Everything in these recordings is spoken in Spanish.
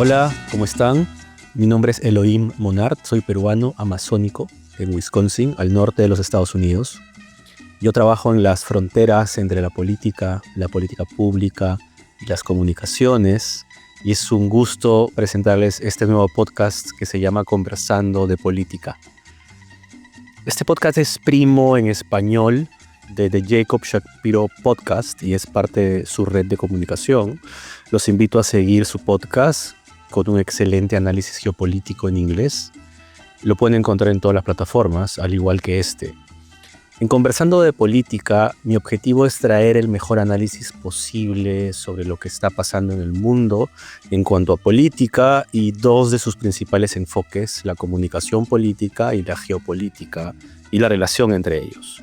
Hola, ¿cómo están? Mi nombre es Elohim Monard, soy peruano amazónico en Wisconsin, al norte de los Estados Unidos. Yo trabajo en las fronteras entre la política pública y las comunicaciones, y es un gusto presentarles este nuevo podcast que se llama Conversando de Política. Este podcast es primo en español de The Jacob Shapiro Podcast y es parte de su red de comunicación. Los invito a seguir su podcast con un excelente análisis geopolítico en inglés. Lo pueden encontrar en todas las plataformas, al igual que este. En Conversando de Política, mi objetivo es traer el mejor análisis posible sobre lo que está pasando en el mundo en cuanto a política y dos de sus principales enfoques, la comunicación política y la geopolítica y la relación entre ellos.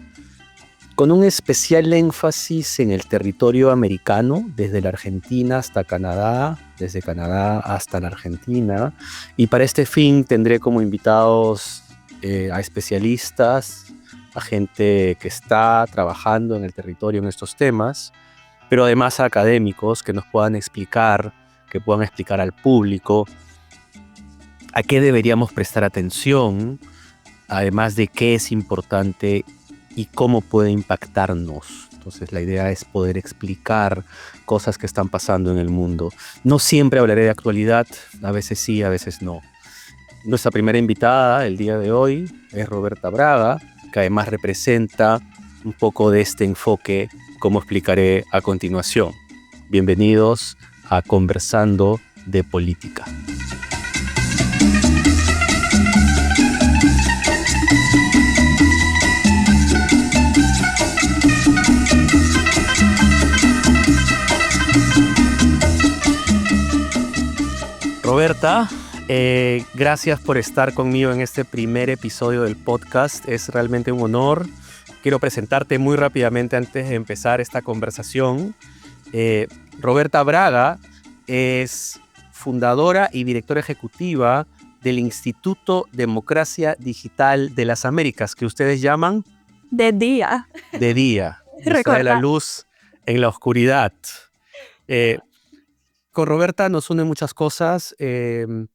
Con un especial énfasis en el territorio americano, desde la Argentina hasta Canadá, desde Canadá hasta la Argentina. Y para este fin tendré como invitados a especialistas, a gente que está trabajando en el territorio en estos temas, pero además a académicos que nos puedan explicar, que puedan explicar al público a qué deberíamos prestar atención, además de qué es importante y cómo puede impactarnos. Entonces la idea es poder explicar cosas que están pasando en el mundo. No siempre hablaré de actualidad, a veces sí, a veces no. Nuestra primera invitada el día de hoy es Roberta Braga, que además representa un poco de este enfoque, como explicaré a continuación. Bienvenidos a Conversando de Política. Roberta, gracias por estar conmigo en este primer episodio del podcast. Es realmente un honor. Quiero presentarte muy rápidamente antes de empezar esta conversación. Roberta Braga es fundadora y directora ejecutiva del Instituto Democracia Digital de las Américas, que ustedes llaman De día. De día. Trae la luz en la oscuridad. Con Roberta nos unen muchas cosas. En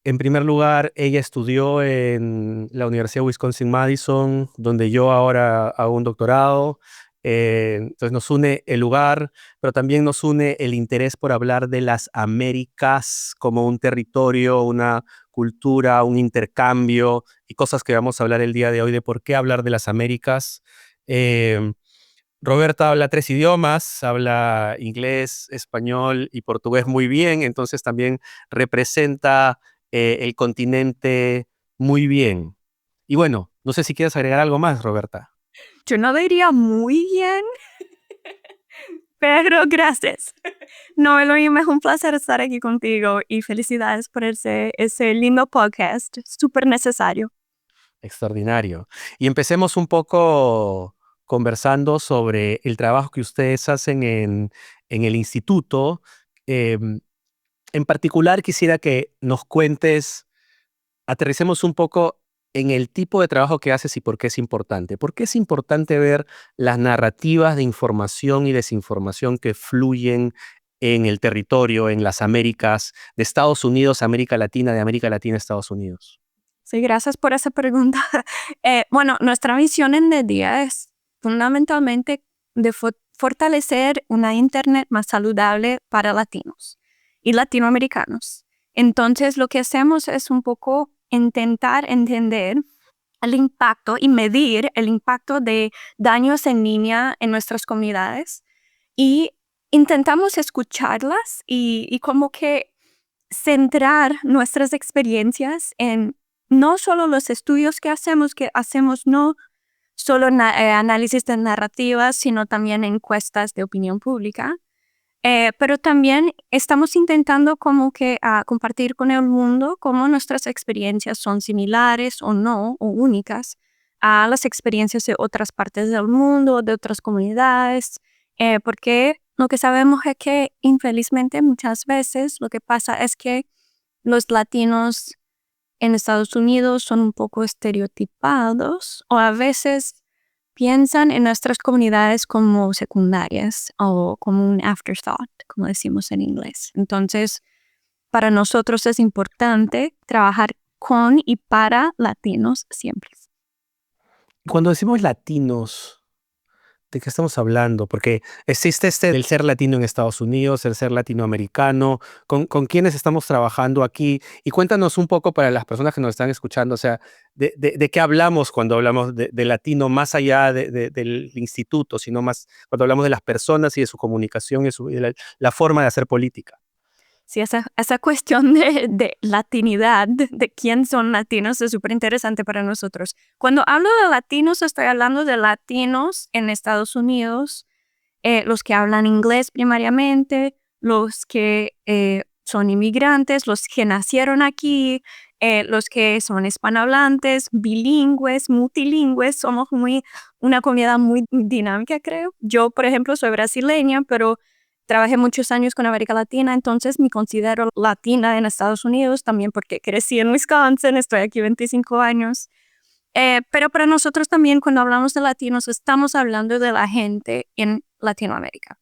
primer lugar, ella estudió en la Universidad de Wisconsin-Madison, donde yo ahora hago un doctorado. Entonces nos une el lugar, pero también nos une el interés por hablar de las Américas como un territorio, una cultura, un intercambio y cosas que vamos a hablar el día de hoy de por qué hablar de las Américas. Roberta habla 3 idiomas, habla inglés, español y portugués muy bien, entonces también representa el continente muy bien. Y bueno, no sé si quieres agregar algo más, Roberta. Yo no diría muy bien, pero gracias. No, Elohim, es un placer estar aquí contigo y felicidades por ese lindo podcast, súper necesario. Extraordinario. Y empecemos un poco conversando sobre el trabajo que ustedes hacen en el instituto. En particular, quisiera que nos cuentes, aterricemos un poco en el tipo de trabajo que haces y por qué es importante. ¿Por qué es importante ver las narrativas de información y desinformación que fluyen en el territorio, en las Américas, de Estados Unidos a América Latina, de América Latina a Estados Unidos? Sí, gracias por esa pregunta. Bueno, nuestra misión en The Día es fundamentalmente de fortalecer una Internet más saludable para latinos y latinoamericanos. Entonces, lo que hacemos es un poco intentar entender el impacto y medir el impacto de daños en línea en nuestras comunidades y intentamos escucharlas y como que centrar nuestras experiencias en no solo los estudios que hacemos no solo análisis de narrativas, sino también encuestas de opinión pública. Pero también estamos intentando como que compartir con el mundo cómo nuestras experiencias son similares o no, o únicas a las experiencias de otras partes del mundo, de otras comunidades, porque lo que sabemos es que infelizmente muchas veces lo que pasa es que los latinos en Estados Unidos son un poco estereotipados o a veces piensan en nuestras comunidades como secundarias o como un afterthought, como decimos en inglés. Entonces, para nosotros es importante trabajar con y para latinos siempre. Cuando decimos latinos, ¿de qué estamos hablando? Porque existe el ser latino en Estados Unidos, el ser latinoamericano, ¿con quiénes estamos trabajando aquí? Y cuéntanos un poco para las personas que nos están escuchando, o sea, de qué hablamos cuando hablamos de latino, más allá del instituto, sino más cuando hablamos de las personas y de su comunicación y la forma de hacer política. Sí, esa cuestión de latinidad, de quién son latinos, es súper interesante para nosotros. Cuando hablo de latinos, estoy hablando de latinos en Estados Unidos, los que hablan inglés primariamente, los que son inmigrantes, los que nacieron aquí, los que son hispanohablantes, bilingües, multilingües. Somos una comunidad muy dinámica, creo. Yo, por ejemplo, soy brasileña, pero trabajé muchos años con América Latina, entonces me considero latina en Estados Unidos, también porque crecí en Wisconsin, estoy aquí 25 años. Pero para nosotros también, cuando hablamos de latinos, estamos hablando de la gente en Latinoamérica,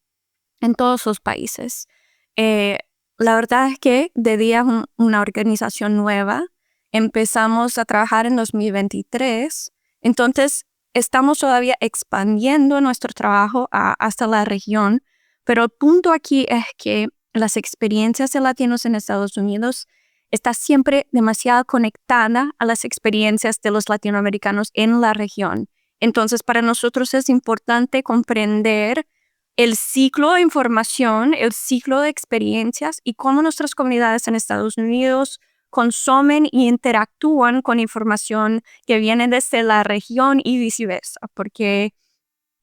en todos los países. La verdad es que de día una organización nueva, empezamos a trabajar en 2023, entonces estamos todavía expandiendo nuestro trabajo hasta la región, pero el punto aquí es que las experiencias de latinos en Estados Unidos está siempre demasiado conectada a las experiencias de los latinoamericanos en la región. Entonces, para nosotros es importante comprender el ciclo de información, el ciclo de experiencias y cómo nuestras comunidades en Estados Unidos consumen y interactúan con información que viene desde la región y viceversa, porque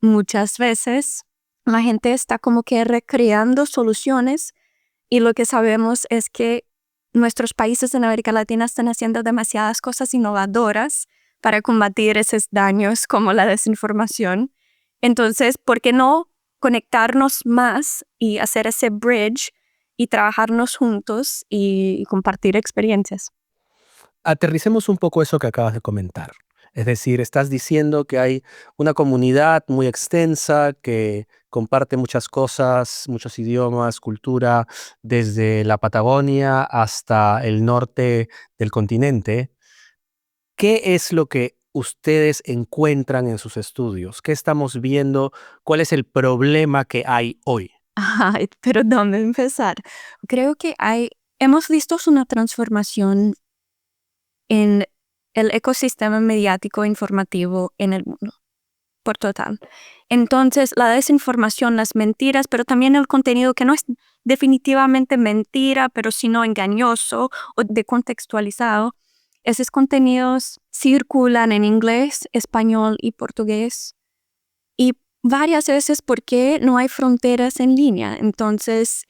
muchas veces la gente está como que recreando soluciones y lo que sabemos es que nuestros países en América Latina están haciendo demasiadas cosas innovadoras para combatir esos daños como la desinformación. Entonces, ¿por qué no conectarnos más y hacer ese bridge y trabajarnos juntos y compartir experiencias? Aterricemos un poco eso que acabas de comentar. Es decir, estás diciendo que hay una comunidad muy extensa que comparte muchas cosas, muchos idiomas, cultura, desde la Patagonia hasta el norte del continente. ¿Qué es lo que ustedes encuentran en sus estudios? ¿Qué estamos viendo? ¿Cuál es el problema que hay hoy? Ay, pero ¿dónde empezar? Creo que hemos visto una transformación en el ecosistema mediático informativo en el mundo, por total. Entonces, la desinformación, las mentiras, pero también el contenido que no es definitivamente mentira, pero sino engañoso o decontextualizado, esos contenidos circulan en inglés, español y portugués. Y varias veces porque no hay fronteras en línea. Entonces,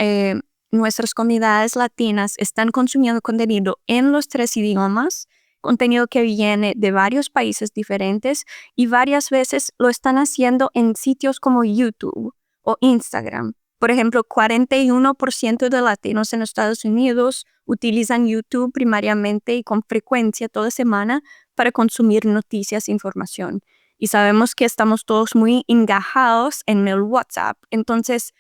nuestras comunidades latinas están consumiendo contenido en los tres idiomas, contenido que viene de varios países diferentes y varias veces lo están haciendo en sitios como YouTube o Instagram. Por ejemplo, 41% de latinos en Estados Unidos utilizan YouTube primariamente y con frecuencia toda semana para consumir noticias e información. Y sabemos que estamos todos muy engajados en el WhatsApp. Entonces,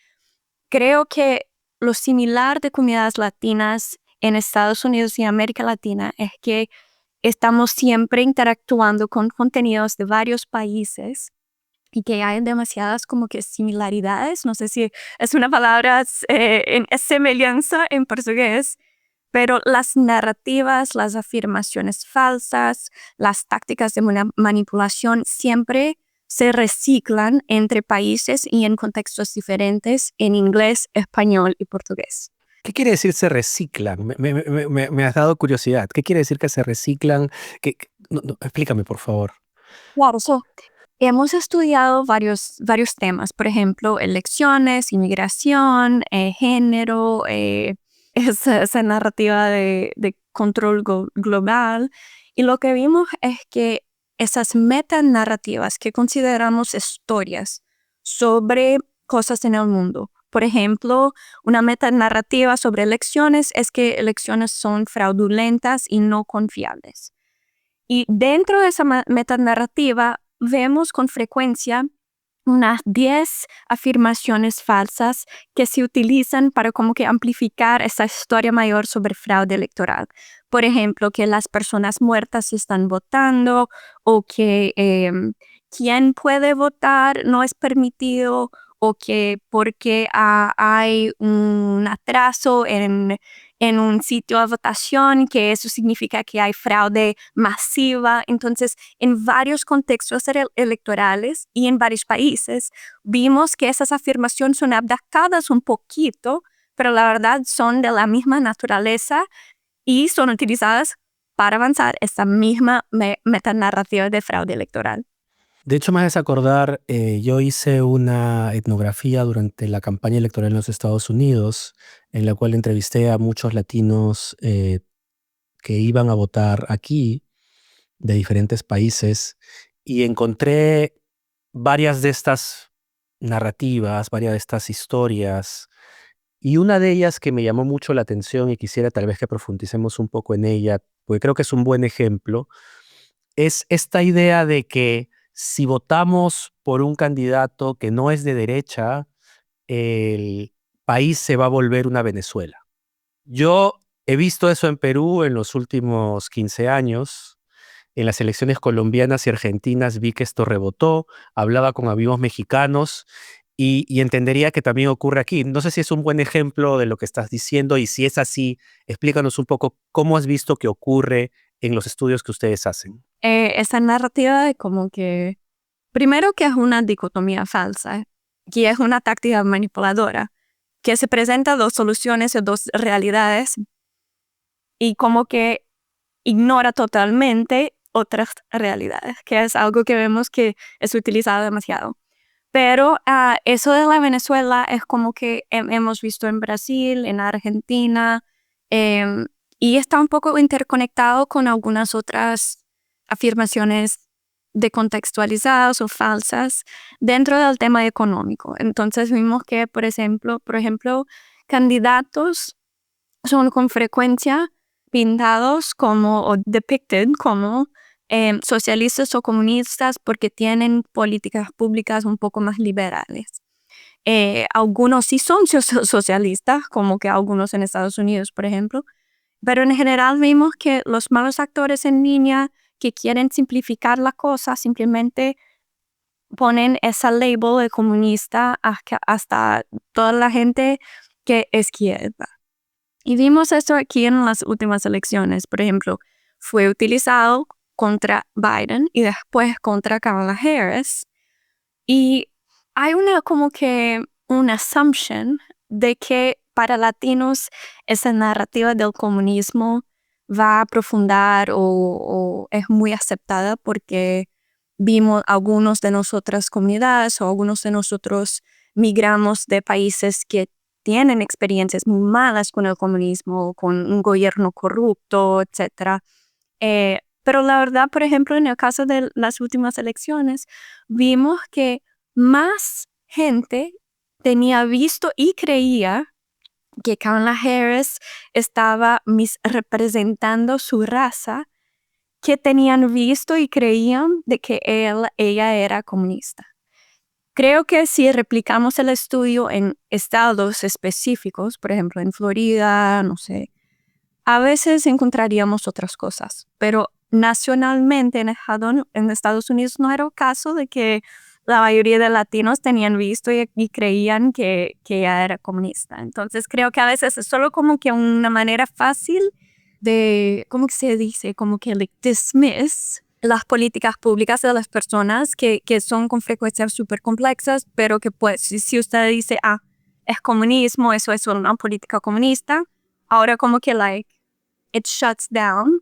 creo que lo similar de comunidades latinas en Estados Unidos y América Latina es que estamos siempre interactuando con contenidos de varios países y que hay demasiadas como que similaridades. No sé si es una palabra en semejanza en portugués, pero las narrativas, las afirmaciones falsas, las tácticas de manipulación siempre se reciclan entre países y en contextos diferentes en inglés, español y portugués. ¿Qué quiere decir se reciclan? Me has dado curiosidad. ¿Qué quiere decir que se reciclan? No, explícame, por favor. Claro, hemos estudiado varios temas, por ejemplo, elecciones, inmigración, género, esa narrativa de control global. Y lo que vimos es que esas metanarrativas que consideramos historias sobre cosas en el mundo, por ejemplo, una metanarrativa sobre elecciones es que elecciones son fraudulentas y no confiables. Y dentro de esa metanarrativa vemos con frecuencia unas 10 afirmaciones falsas que se utilizan para como que amplificar esa historia mayor sobre fraude electoral. Por ejemplo, que las personas muertas están votando o que quien puede votar no es permitido o que porque hay un atraso en un sitio de votación, que eso significa que hay fraude masiva. Entonces, en varios contextos electorales y en varios países, vimos que esas afirmaciones son adaptadas un poquito, pero la verdad son de la misma naturaleza y son utilizadas para avanzar esta misma metanarrativa de fraude electoral. De hecho, me haces acordar, yo hice una etnografía durante la campaña electoral en los Estados Unidos, en la cual entrevisté a muchos latinos que iban a votar aquí, de diferentes países, y encontré varias de estas narrativas, varias de estas historias, y una de ellas que me llamó mucho la atención y quisiera tal vez que profundicemos un poco en ella, porque creo que es un buen ejemplo, es esta idea de que si votamos por un candidato que no es de derecha, el país se va a volver una Venezuela. Yo he visto eso en Perú en los últimos 15 años. En las elecciones colombianas y argentinas vi que esto rebotó, hablaba con amigos mexicanos y entendería que también ocurre aquí. No sé si es un buen ejemplo de lo que estás diciendo y si es así, explícanos un poco cómo has visto que ocurre en los estudios que ustedes hacen. Esa narrativa de como que, primero que es una dicotomía falsa, que es una táctica manipuladora, que se presenta dos soluciones o dos realidades y como que ignora totalmente otras realidades, que es algo que vemos que es utilizado demasiado. Pero eso de la Venezuela es como que hemos visto en Brasil, en Argentina, em, y está un poco interconectado con algunas otras afirmaciones decontextualizadas o falsas dentro del tema económico. Entonces vimos que, por ejemplo, candidatos son con frecuencia pintados como o depicted como socialistas o comunistas porque tienen políticas públicas un poco más liberales. Algunos sí son socialistas, como que algunos en Estados Unidos, por ejemplo, pero en general vimos que los malos actores en línea que quieren simplificar la cosa simplemente ponen esa label de comunista hasta toda la gente que es izquierda. Y vimos esto aquí en las últimas elecciones. Por ejemplo, fue utilizado contra Biden y después contra Kamala Harris. Y hay como que una assumption de que para latinos esa narrativa del comunismo va a profundar o es muy aceptada porque vimos algunos de nuestras comunidades o algunos de nosotros migramos de países que tienen experiencias muy malas con el comunismo, con un gobierno corrupto, etcétera. Pero la verdad, por ejemplo, en el caso de las últimas elecciones, vimos que más gente tenía visto y creía que Kamala Harris estaba representando su raza, que tenían visto y creían de que ella era comunista. Creo que si replicamos el estudio en estados específicos, por ejemplo en Florida, no sé, a veces encontraríamos otras cosas, pero nacionalmente en Estados Unidos no era el caso de que la mayoría de latinos tenían visto y creían que ella era comunista. Entonces creo que a veces es solo como que una manera fácil de, ¿cómo que se dice? Como que like, dismiss las políticas públicas de las personas que son con frecuencia súper complexas, pero que pues si usted dice, es comunismo, eso es una política comunista, ahora como que like, it shuts down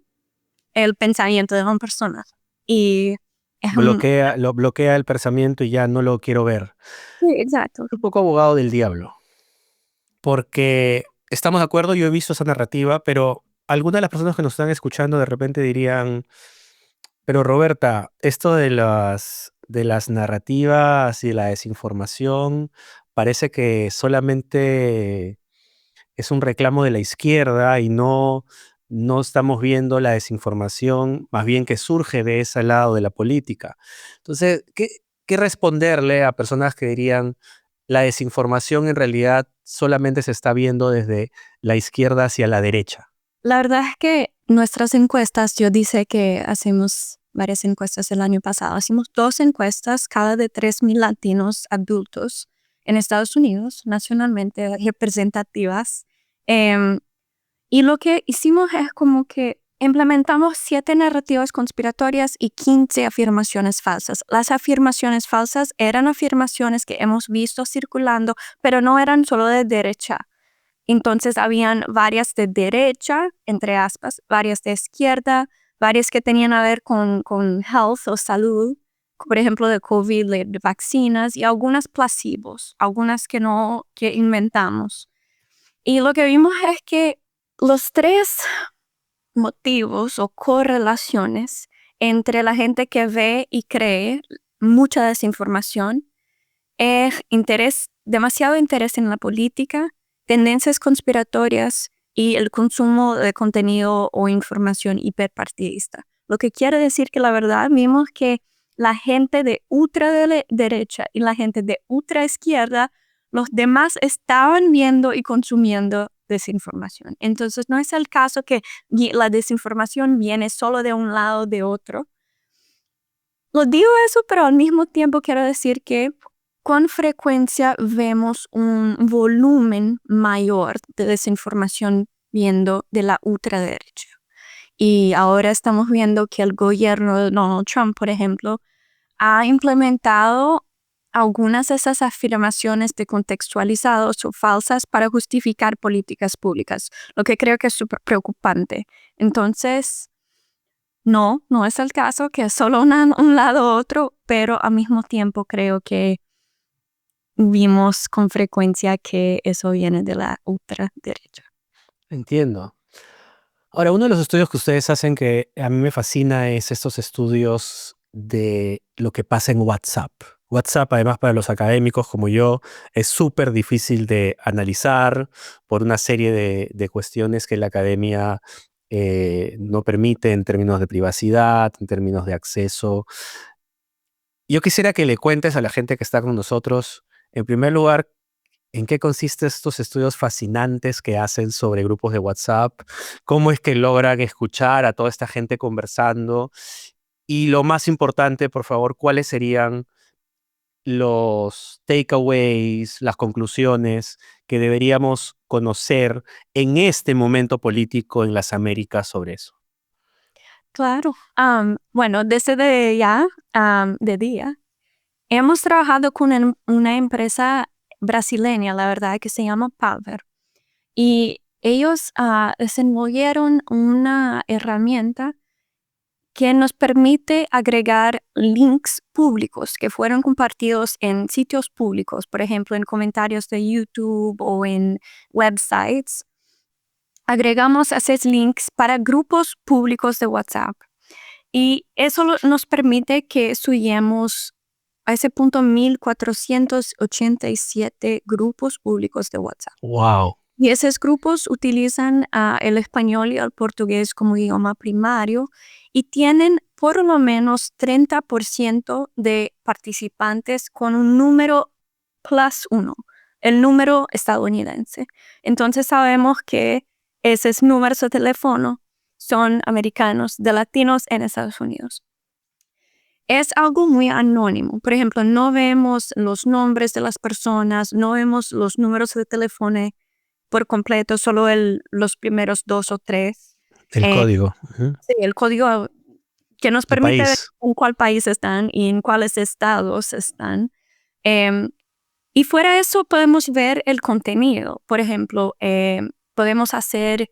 el pensamiento de una persona. Y es Lo bloquea el pensamiento y ya no lo quiero ver. sí, exacto. Un poco abogado del diablo, porque estamos de acuerdo, yo he visto esa narrativa, pero algunas de las personas que nos están escuchando de repente dirían, pero Roberta, esto de las narrativas y la desinformación parece que solamente es un reclamo de la izquierda y no estamos viendo la desinformación, más bien que surge de ese lado de la política. Entonces, ¿qué responderle a personas que dirían la desinformación en realidad solamente se está viendo desde la izquierda hacia la derecha? La verdad es que nuestras encuestas, yo dice que hacemos varias encuestas el año pasado. Hicimos 2 encuestas, cada de 3,000 latinos adultos en Estados Unidos, nacionalmente representativas. Y lo que hicimos es como que implementamos 7 narrativas conspiratorias y 15 afirmaciones falsas. Las afirmaciones falsas eran afirmaciones que hemos visto circulando, pero no eran solo de derecha. Entonces habían varias de derecha, entre aspas, varias de izquierda, varias que tenían a ver con health o salud, por ejemplo de COVID, de vacunas, y algunas placebos, algunas que inventamos. Y lo que vimos es que los 3 motivos o correlaciones entre la gente que ve y cree mucha desinformación es demasiado interés en la política, tendencias conspiratorias y el consumo de contenido o información hiperpartidista. Lo que quiere decir que la verdad vimos que la gente de ultraderecha y la gente de ultraizquierda, los demás estaban viendo y consumiendo desinformación. Entonces no es el caso que la desinformación viene solo de un lado o de otro. Lo digo eso, pero al mismo tiempo quiero decir que con frecuencia vemos un volumen mayor de desinformación viendo de la ultraderecha. Y ahora estamos viendo que el gobierno de Donald Trump, por ejemplo, ha implementado algunas de esas afirmaciones decontextualizadas o falsas para justificar políticas públicas, lo que creo que es súper preocupante. Entonces, no es el caso que es solo un lado u otro, pero al mismo tiempo creo que vimos con frecuencia que eso viene de la ultraderecha. Entiendo. Ahora, uno de los estudios que ustedes hacen que a mí me fascina es estos estudios de lo que pasa en WhatsApp. WhatsApp, además, para los académicos como yo, es súper difícil de analizar por una serie de cuestiones que la academia no permite en términos de privacidad, en términos de acceso. Yo quisiera que le cuentes a la gente que está con nosotros, en primer lugar, ¿en qué consisten estos estudios fascinantes que hacen sobre grupos de WhatsApp? ¿Cómo es que logran escuchar a toda esta gente conversando? Y lo más importante, por favor, ¿cuáles serían los takeaways, las conclusiones que deberíamos conocer en este momento político en las Américas sobre eso? Claro. Bueno, desde de día, hemos trabajado con una empresa brasileña, la verdad, que se llama Palver. Y ellos desenvolvieron una herramienta que nos permite agregar links públicos que fueron compartidos en sitios públicos, por ejemplo, en comentarios de YouTube o en websites. Agregamos esos links para grupos públicos de WhatsApp. Y eso nos permite que subamos a ese punto 1,487 grupos públicos de WhatsApp. ¡Wow! Y esos grupos utilizan el español y el portugués como idioma primario y tienen por lo menos 30% de participantes con un número +1, el número estadounidense. Entonces sabemos que esos números de teléfono son americanos, de latinos en Estados Unidos. Es algo muy anónimo. Por ejemplo, no vemos los nombres de las personas, no vemos los números de teléfono por completo, solo los primeros 2 o 3. El código. Ujú. Sí, el código que nos El permite ver país. en cuál país están y en cuáles estados están. Y fuera de eso podemos ver el contenido. Por ejemplo, podemos hacer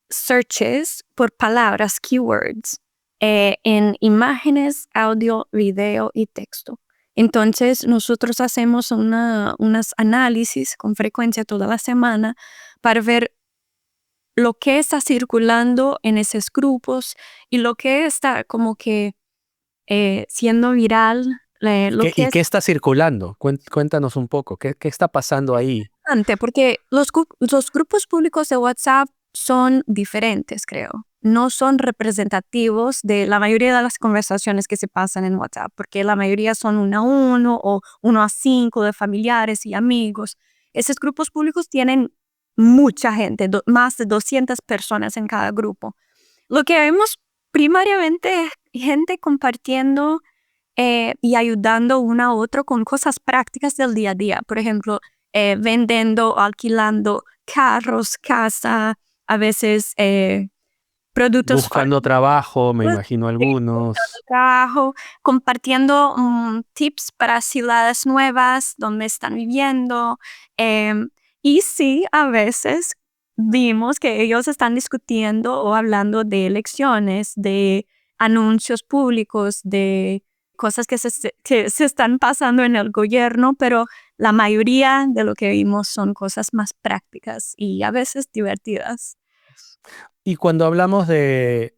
searches por palabras, keywords, en imágenes, audio, video y texto. Entonces nosotros hacemos unos análisis con frecuencia toda la semana para ver lo que está circulando en esos grupos y lo que está como que siendo viral, ¿Y qué está circulando? Cuéntanos un poco, ¿qué está pasando ahí? porque los grupos públicos de WhatsApp son diferentes, creo. no son representativos de la mayoría de las conversaciones que se pasan en WhatsApp, porque la mayoría son 1 a 1 o 1 a 5 de familiares y amigos. Esos grupos públicos tienen mucha gente, más de 200 personas en cada grupo. Lo que vemos primariamente es gente compartiendo y ayudando uno a otro con cosas prácticas del día a día. Por ejemplo, vendiendo, alquilando carros, casa, a veces productos Buscando trabajo, me imagino algunos. trabajo, compartiendo tips para ciudades nuevas donde están viviendo. em, y sí, a veces vimos que ellos están discutiendo o hablando de elecciones, de anuncios públicos, de cosas que se están pasando en el gobierno, pero la mayoría de lo que vimos son cosas más prácticas y a veces divertidas. Y cuando hablamos de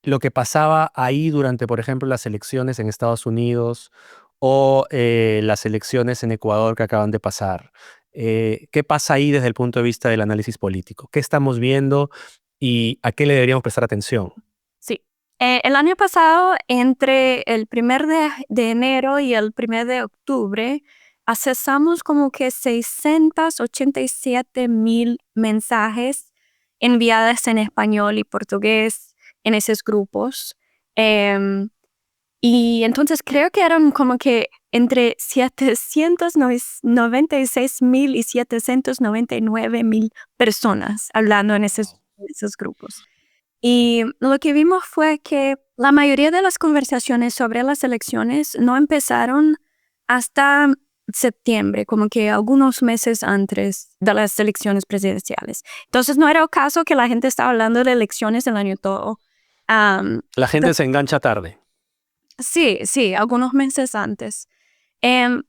lo que pasaba ahí durante, por ejemplo, las elecciones en Estados Unidos o las elecciones en Ecuador que acaban de pasar, ¿qué pasa ahí desde el punto de vista del análisis político? ¿Qué estamos viendo y a qué le deberíamos prestar atención? Sí. El año pasado, entre el 1 de enero y el 1 de octubre, accesamos como que 687,000 mensajes enviados en español y portugués en esos grupos. Em, y entonces creo que eran como que entre 796,000 y 799,000 personas hablando en esos grupos. Y lo que vimos fue que la mayoría de las conversaciones sobre las elecciones no empezaron hasta septiembre, como que algunos meses antes de las elecciones presidenciales. Entonces no era el caso que la gente estaba hablando de elecciones el año todo. La Pero gente se engancha tarde. sí, sí, algunos meses antes.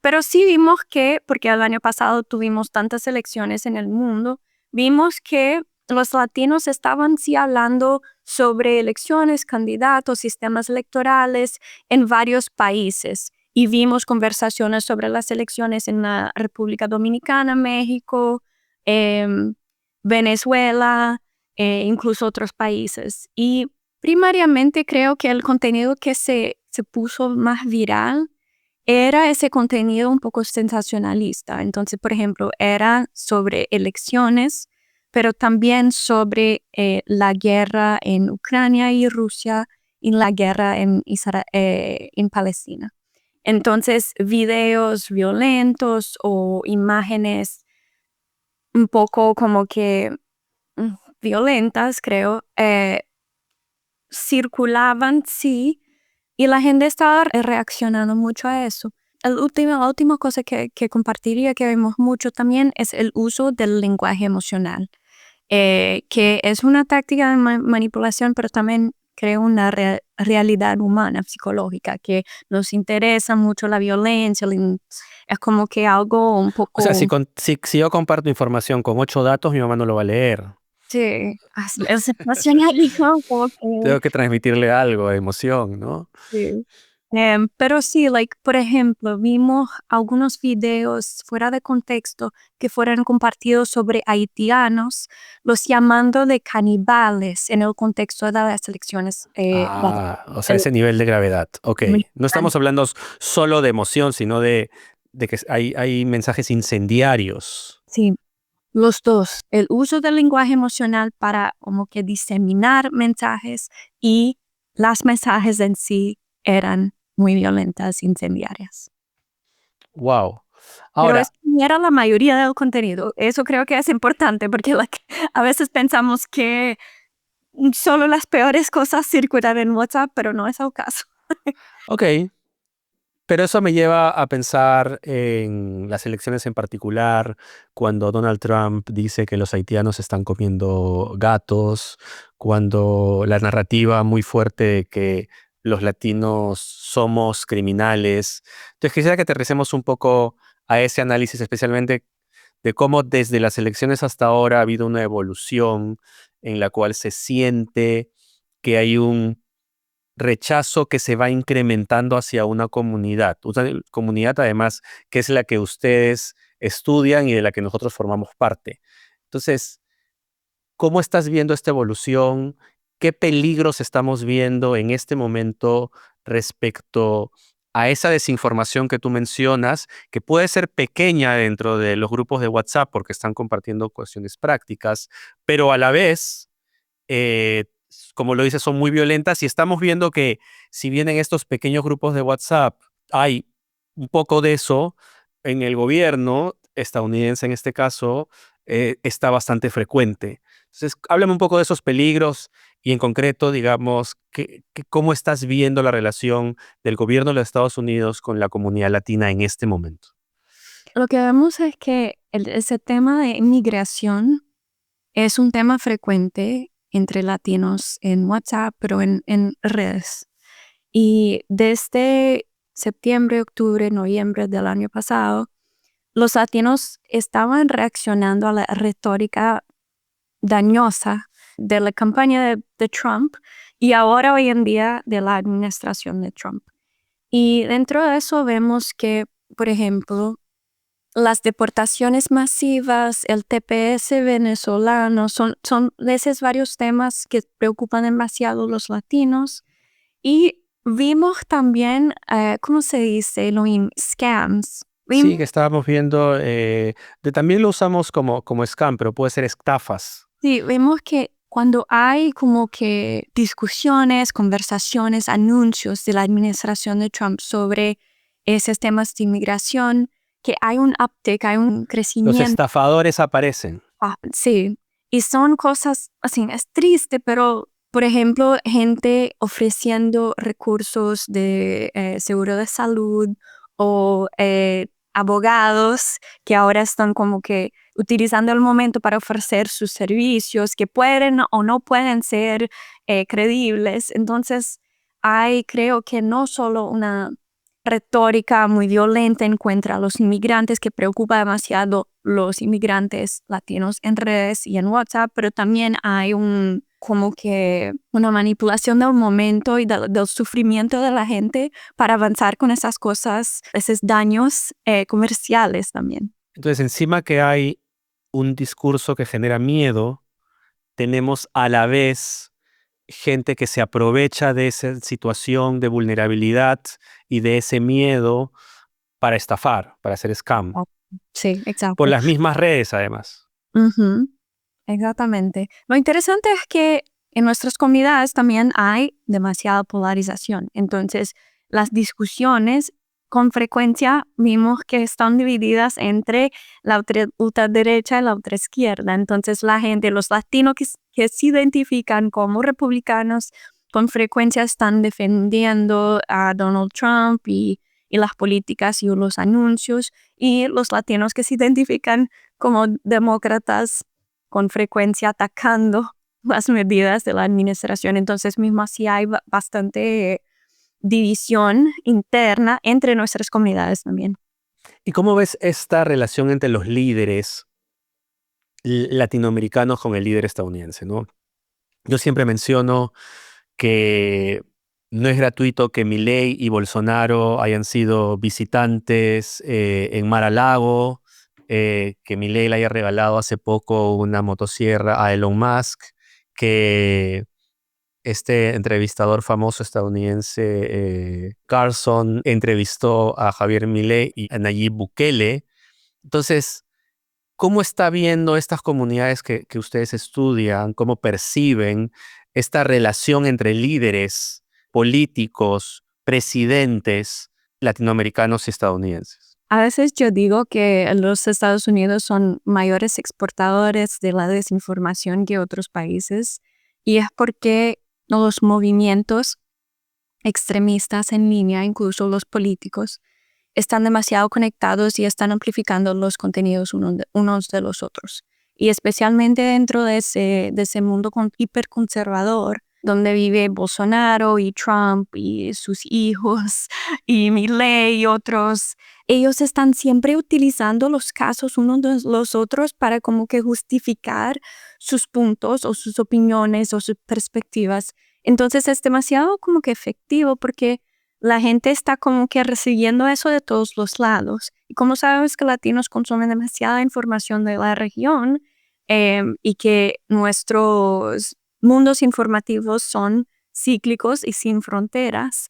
Pero sí vimos que, porque el año pasado tuvimos tantas elecciones en el mundo, vimos que los latinos estaban sí hablando sobre elecciones, candidatos, sistemas electorales en varios países. Y vimos conversaciones sobre las elecciones en la República Dominicana, México, em, Venezuela, incluso otros países. Y primariamente creo que el contenido que se puso más viral era ese contenido un poco sensacionalista. Entonces, por ejemplo, era sobre elecciones, pero también sobre la guerra en Ucrania y Rusia y la guerra en Palestina. Entonces, videos violentos o imágenes un poco como que violentas, creo, circulaban, sí, y la gente estaba reaccionando mucho a eso. La última cosa que compartiría, que vemos mucho también, es el uso del lenguaje emocional, que es una táctica de manipulación, pero también crea una realidad humana, psicológica, que nos interesa mucho la violencia, es como que algo un O sea, poco. si yo comparto información con 8 datos, mi mamá no lo va a leer. Sí, es emocional, como que. Tengo que transmitirle algo de emoción, ¿no? Sí. Pero sí, por ejemplo, vimos algunos videos fuera de contexto que fueron compartidos sobre haitianos, los llamando de caníbales en el contexto de las elecciones. O sea, ese nivel de gravedad. Ok. No estamos hablando solo de emoción, sino de que hay mensajes incendiarios. Sí, los dos. El uso del lenguaje emocional para como que diseminar mensajes y las mensajes en sí eran muy violentas, incendiarias. Wow. Pero eso Ahora, no era la mayoría del contenido. Eso creo que es importante porque a veces pensamos que solo las peores cosas circulan en WhatsApp, pero no es el caso. ok. Pero eso me lleva a pensar en las elecciones en particular, cuando Donald Trump dice que los haitianos están comiendo gatos, cuando la narrativa muy fuerte de que los latinos somos criminales. Entonces quisiera que aterricemos un poco a ese análisis, especialmente de cómo desde las elecciones hasta ahora ha habido una evolución en la cual se siente que hay un rechazo que se va incrementando hacia una comunidad además que es la que ustedes estudian y de la que nosotros formamos parte. Entonces, ¿cómo estás viendo esta evolución? qué peligros estamos viendo en este momento respecto a esa desinformación que tú mencionas, que puede ser pequeña dentro de los grupos de WhatsApp porque están compartiendo cuestiones prácticas, pero a la vez, eh, como lo dices, son muy violentas y estamos viendo que si bien en estos pequeños grupos de WhatsApp hay un poco de eso, en el gobierno estadounidense en este caso está bastante frecuente. Entonces, háblame un poco de esos peligros y en concreto, digamos, ¿cómo estás viendo la relación del gobierno de los Estados Unidos con la comunidad latina en este momento? Lo que vemos es que ese tema de inmigración es un tema frecuente entre latinos en WhatsApp, pero en redes. Y desde septiembre, octubre, noviembre del año pasado, los latinos estaban reaccionando a la retórica dañosa de la campaña de Trump y ahora hoy en día de la administración de Trump. Y dentro de eso vemos que, por ejemplo, las deportaciones masivas, el TPS venezolano, son de esos varios temas que preocupan demasiado a los latinos. Y vimos también, ¿cómo se dice? Scams. Sí, que estábamos viendo, también lo usamos como scam, pero puede ser estafas. Sí, vemos que cuando hay como que discusiones, conversaciones, anuncios de la administración de Trump sobre esos temas de inmigración, que hay un uptick, hay un Los crecimiento. estafadores aparecen. Sí, y son cosas, así, es triste, pero, por ejemplo, gente ofreciendo recursos de seguro de salud o abogados que ahora están como que utilizando el momento para ofrecer sus servicios que pueden o no pueden ser creíbles. Entonces, hay creo que no solo una retórica muy violenta en contra de los inmigrantes que preocupa demasiado los inmigrantes latinos en redes y en WhatsApp, pero también hay como que una manipulación del momento y del sufrimiento de la gente para avanzar con esas cosas, esos daños comerciales también. Entonces, encima que hay un discurso que genera miedo, tenemos a la vez gente que se aprovecha de esa situación de vulnerabilidad y de ese miedo para estafar, para hacer scam. Oh, sí, Por exacto. las mismas redes, además. Ujú, exactamente. Lo interesante es que en nuestras comunidades también hay demasiada polarización. Entonces, las discusiones con frecuencia vimos que están divididas entre la ultraderecha y la ultraizquierda. Entonces, la gente, los latinos que se identifican como republicanos, con frecuencia están defendiendo a Donald Trump y las políticas y los anuncios. Y los latinos que se identifican como demócratas con frecuencia atacando las medidas de la administración. Entonces mismo así hay bastante división interna entre nuestras comunidades también. ¿Y cómo ves esta relación entre los líderes latinoamericanos con el líder estadounidense, ¿no? Yo siempre menciono que no es gratuito que Milei y Bolsonaro hayan sido visitantes en Mar-a-Lago, que Milei le haya regalado hace poco una motosierra a Elon Musk, que este entrevistador famoso estadounidense, Carlson, entrevistó a Javier Milei y a Nayib Bukele. Entonces, ¿cómo está viendo estas comunidades que ustedes estudian, cómo perciben esta relación entre líderes políticos, presidentes latinoamericanos y estadounidenses? A veces yo digo que los Estados Unidos son mayores exportadores de la desinformación que otros países y es porque los movimientos extremistas en línea, incluso los políticos, están demasiado conectados y están amplificando los contenidos unos de los otros. Y especialmente dentro de ese mundo hiperconservador, donde vive Bolsonaro y Trump y sus hijos y Milei y otros, ellos están siempre utilizando los casos unos de los otros para como que justificar sus puntos o sus opiniones o sus perspectivas. Entonces es demasiado como que efectivo porque la gente está como que recibiendo eso de todos los lados. Y como sabemos que latinos consumen demasiada información de la región y que nuestros mundos informativos son cíclicos y sin fronteras.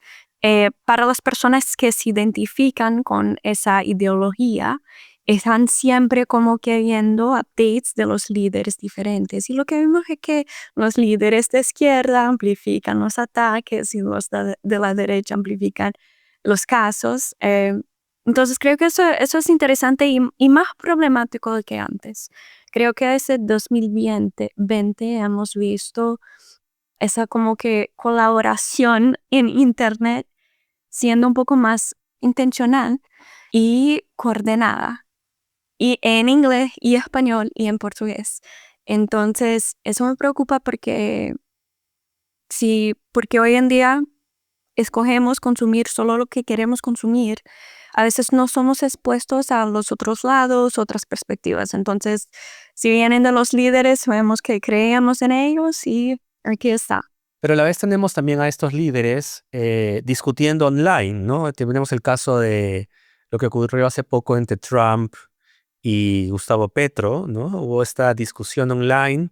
Para las personas que se identifican con esa ideología, están siempre como queriendo updates de los líderes diferentes. Y lo que vemos es que los líderes de izquierda amplifican los ataques y los de la derecha amplifican los casos. Entonces creo que eso es interesante y más problemático que antes. Creo que desde 2020 hemos visto esa como que colaboración en Internet siendo un poco más intencional y coordinada. Y en inglés y español y en portugués. Entonces, eso me preocupa porque hoy en día escogemos consumir solo lo que queremos consumir. A veces no somos expuestos a los otros lados, otras perspectivas. Entonces, si vienen de los líderes, vemos que creemos en ellos y aquí está. Pero a la vez tenemos también a estos líderes discutiendo online, ¿no? Tenemos el caso de lo que ocurrió hace poco entre Trump y Gustavo Petro, ¿no? Hubo esta discusión online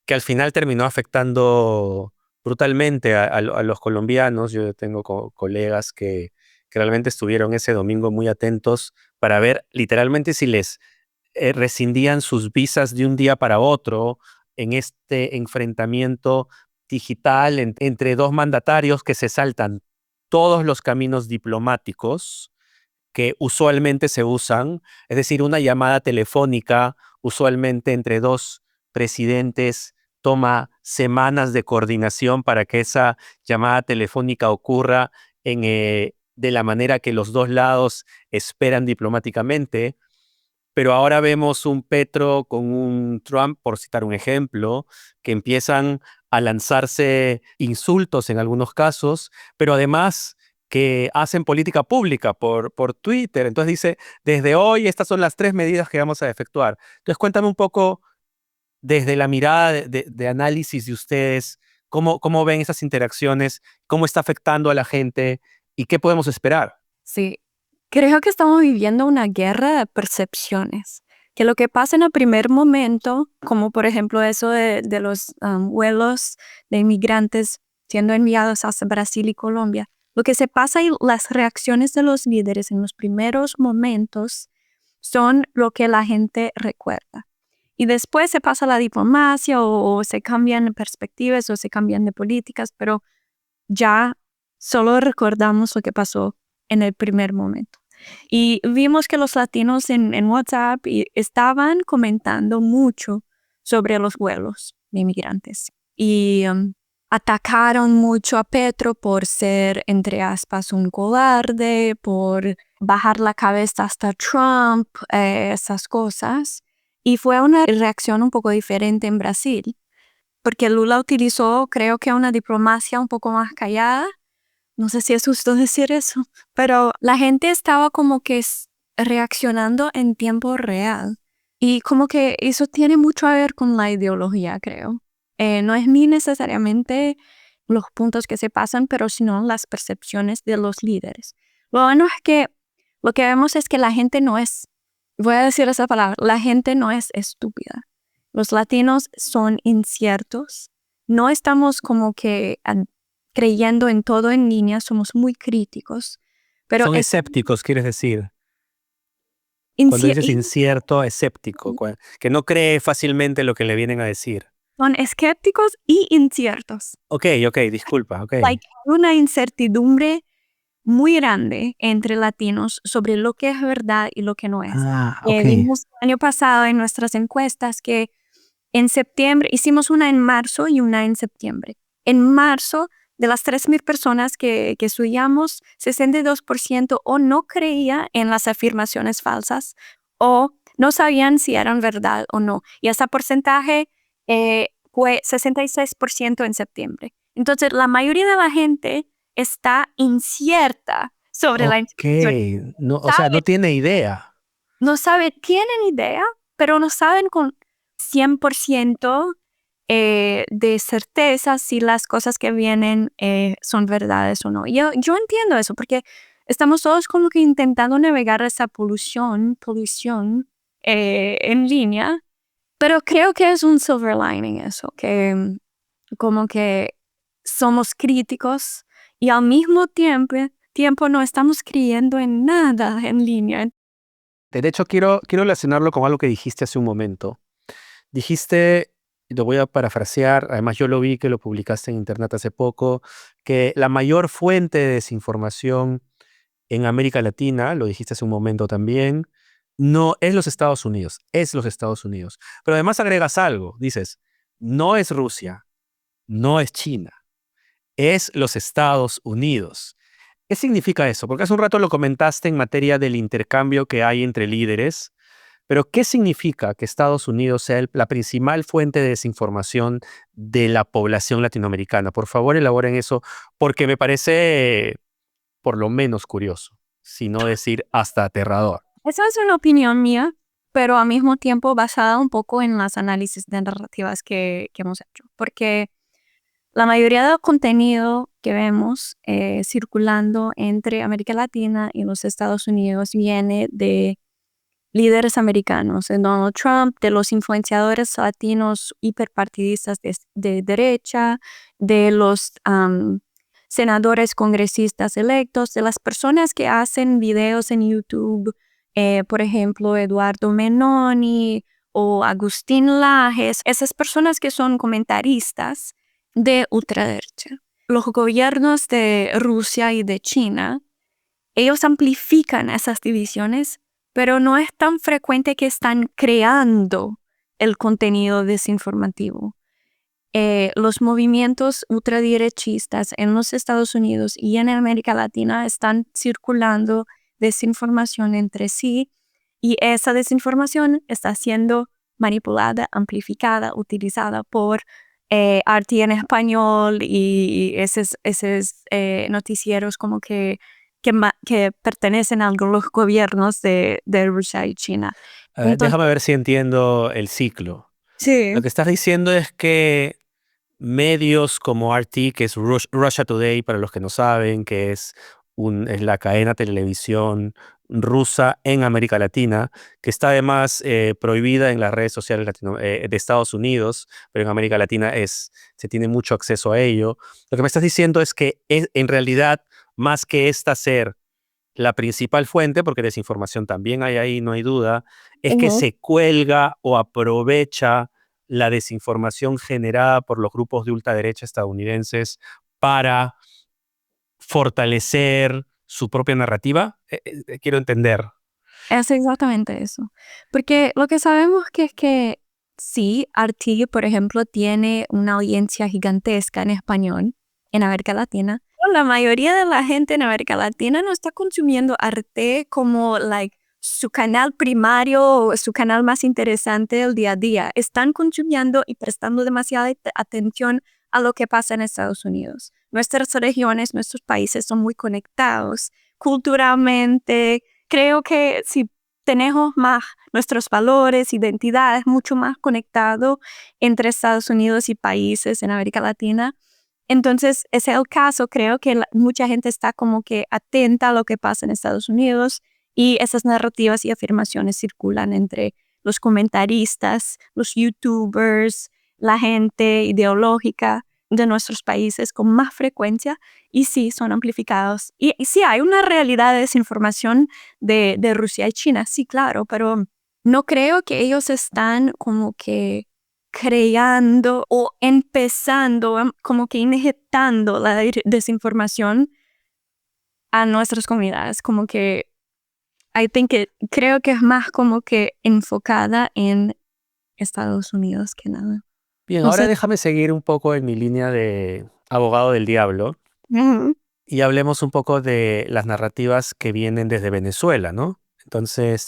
que al final terminó afectando brutalmente a los colombianos. Yo tengo colegas que realmente estuvieron ese domingo muy atentos para ver literalmente si les rescindían sus visas de un día para otro en este enfrentamiento digital entre dos mandatarios que se saltan todos los caminos diplomáticos que usualmente se usan, es decir, una llamada telefónica usualmente entre dos presidentes toma semanas de coordinación para que esa llamada telefónica ocurra de la manera que los dos lados esperan diplomáticamente. Pero ahora vemos un Petro con un Trump, por citar un ejemplo, que empiezan a lanzarse insultos en algunos casos, pero además que hacen política pública por Twitter. Entonces dice, desde hoy estas son las 3 medidas que vamos a efectuar. Entonces cuéntame un poco desde la mirada de análisis de ustedes, cómo ven esas interacciones, cómo está afectando a la gente y qué podemos esperar. Sí, creo que estamos viviendo una guerra de percepciones. Que lo que pasa en el primer momento, como por ejemplo eso de los vuelos de inmigrantes siendo enviados hacia Brasil y Colombia, lo que se pasa y las reacciones de los líderes en los primeros momentos son lo que la gente recuerda. Y después se pasa a la diplomacia o se cambian perspectivas o se cambian de políticas, pero ya solo recordamos lo que pasó en el primer momento. Y vimos que los latinos en WhatsApp estaban comentando mucho sobre los vuelos de inmigrantes. Y atacaron mucho a Petro por ser, entre aspas, un cobarde, por bajar la cabeza hasta Trump, esas cosas. Y fue una reacción un poco diferente en Brasil, porque Lula utilizó, creo que una diplomacia un poco más callada. No sé si es justo decir eso, pero la gente estaba como que reaccionando en tiempo real. Y como que eso tiene mucho a ver con la ideología, creo. No es ni necesariamente los puntos que se pasan, pero sino las percepciones de los líderes. Lo bueno es que lo que vemos es que la gente no es, voy a decir esa palabra, la gente no es estúpida. Los latinos son inciertos. No estamos como que creyendo en todo en línea, somos muy críticos. Pero Son escépticos, quieres decir. Cuando dices incierto, escéptico, que no cree fácilmente lo que le vienen a decir. Son escépticos y inciertos. Ok, disculpa, ok. Hay una incertidumbre muy grande entre latinos sobre lo que es verdad y lo que no es. Ok. Vimos el año pasado en nuestras encuestas que en septiembre, hicimos una en marzo y una en septiembre. En marzo, de las 3,000 personas que estudiamos, 62% o no creía en las afirmaciones falsas o no sabían si eran verdad o no. Y ese porcentaje fue 66% en septiembre. Entonces, la mayoría de la gente está incierta sobre la información. No, o sea, no tiene idea. No saben, tienen idea, pero no saben con 100% de certeza si las cosas que vienen son verdades o no. Yo entiendo eso porque estamos todos como que intentando navegar esa polución en línea, pero creo que es un silver lining eso, que como que somos críticos y al mismo tiempo no estamos creyendo en nada en línea. De hecho, quiero relacionarlo con algo que dijiste hace un momento. Dijiste, y lo voy a parafrasear, además yo lo vi que lo publicaste en internet hace poco, que la mayor fuente de desinformación en América Latina, lo dijiste hace un momento también, no es los Estados Unidos, es los Estados Unidos. Pero además agregas algo, dices, no es Rusia, no es China, es los Estados Unidos. ¿Qué significa eso? Porque hace un rato lo comentaste en materia del intercambio que hay entre líderes, pero ¿qué significa que Estados Unidos sea la principal fuente de desinformación de la población latinoamericana? Por favor, elaboren eso, porque me parece por lo menos curioso, si no decir hasta aterrador. Esa es una opinión mía, pero al mismo tiempo basada un poco en las análisis de narrativas que hemos hecho, porque la mayoría del contenido que vemos circulando entre América Latina y los Estados Unidos viene de líderes americanos, de Donald Trump, de los influenciadores latinos hiperpartidistas de derecha, de los senadores congresistas electos, de las personas que hacen videos en YouTube, por ejemplo, Eduardo Menoni o Agustín Lajes, esas personas que son comentaristas de ultraderecha. Los gobiernos de Rusia y de China, ellos amplifican esas divisiones, pero no es tan frecuente que están creando el contenido desinformativo. Los movimientos ultraderechistas en los Estados Unidos y en América Latina están circulando desinformación entre sí y esa desinformación está siendo manipulada, amplificada, utilizada por RT en español y esos noticieros como que pertenecen a los gobiernos de Rusia y China. A ver, Entonces, déjame ver si entiendo el ciclo. sí. Lo que estás diciendo es que medios como RT, que es Russia Today, para los que no saben, que es la cadena de televisión rusa en América Latina, que está además prohibida en las redes sociales de Estados Unidos, pero en América Latina se tiene mucho acceso a ello. Lo que me estás diciendo es que en realidad, más que esta ser la principal fuente, porque desinformación también hay ahí, no hay duda, es que Ujú. se cuelga o aprovecha la desinformación generada por los grupos de ultraderecha estadounidenses para fortalecer su propia narrativa. Quiero entender. Es exactamente eso. Porque lo que sabemos que es que sí, RT, por ejemplo, tiene una audiencia gigantesca en español en América Latina. Pero la mayoría de la gente en América Latina no está consumiendo RT como su canal primario o su canal más interesante del día a día. Están consumiendo y prestando demasiada atención a lo que pasa en Estados Unidos. Nuestras regiones, nuestros países son muy conectados culturalmente. Creo que si tenemos más nuestros valores, identidades, mucho más conectado entre Estados Unidos y países en América Latina. Entonces, ese es el caso. Creo que mucha gente está como que atenta a lo que pasa en Estados Unidos y esas narrativas y afirmaciones circulan entre los comentaristas, los YouTubers, la gente ideológica de nuestros países con más frecuencia y sí, son amplificados. Y sí, hay una realidad de desinformación de Rusia y China, sí, claro, pero no creo que ellos están como que creando o empezando, como que inyectando la desinformación a nuestras comunidades, como que creo que es más como que enfocada en Estados Unidos que nada. Bien, No ahora sé. déjame seguir un poco en mi línea de abogado del diablo Ujú. y hablemos un poco de las narrativas que vienen desde Venezuela, ¿no? Entonces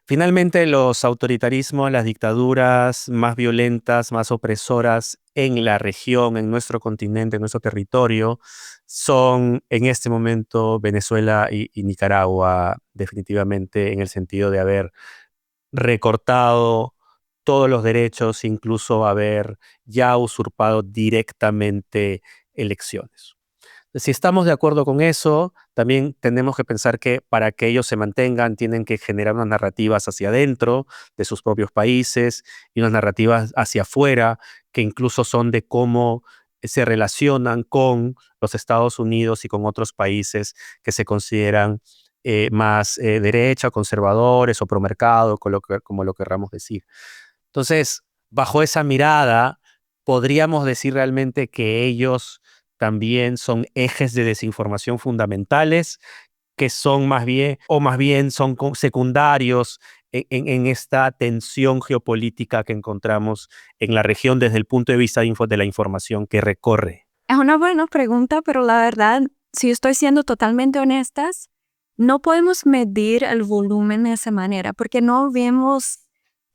finalmente los autoritarismos, las dictaduras más violentas, más opresoras en la región, en nuestro continente, en nuestro territorio, son en este momento Venezuela y Nicaragua, definitivamente en el sentido de haber recortado todos los derechos, incluso haber ya usurpado directamente elecciones. Si estamos de acuerdo con eso, también tenemos que pensar que para que ellos se mantengan, tienen que generar unas narrativas hacia adentro de sus propios países y unas narrativas hacia afuera que incluso son de cómo se relacionan con los Estados Unidos y con otros países que se consideran más derecha, conservadores o promercado, como lo querramos decir. Entonces, bajo esa mirada, podríamos decir realmente que ellos también son ejes de desinformación fundamentales, que son más bien son secundarios en esta tensión geopolítica que encontramos en la región desde el punto de vista de la información que recorre. Es una buena pregunta, pero la verdad, si estoy siendo totalmente honestas, no podemos medir el volumen de esa manera porque no vemos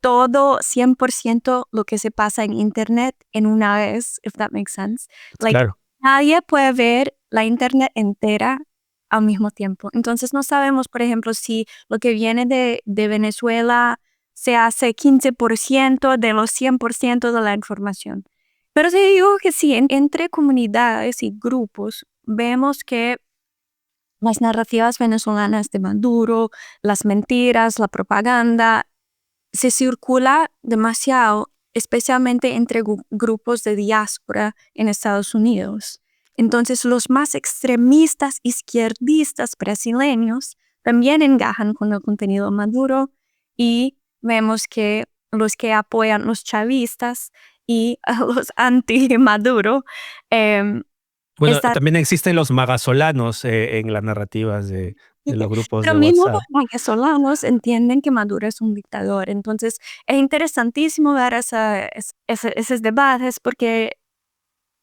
todo 100% lo que se pasa en Internet en una vez, if that makes sense. Claro. Nadie puede ver la Internet entera al mismo tiempo. Entonces no sabemos, por ejemplo, si lo que viene de Venezuela se hace 15% de los 100% de la información. Pero sí digo que sí, entre comunidades y grupos vemos que las narrativas venezolanas de Maduro, las mentiras, la propaganda, se circula demasiado, especialmente entre grupos de diáspora en Estados Unidos. Entonces, los más extremistas izquierdistas brasileños también engajan con el contenido Maduro y vemos que los que apoyan los chavistas y a los anti-Maduro Bueno, también existen los magasolanos en las narrativas de los grupos pero de mismo WhatsApp. los venezolanos entienden que Maduro es un dictador. Entonces, es interesantísimo ver esos debates porque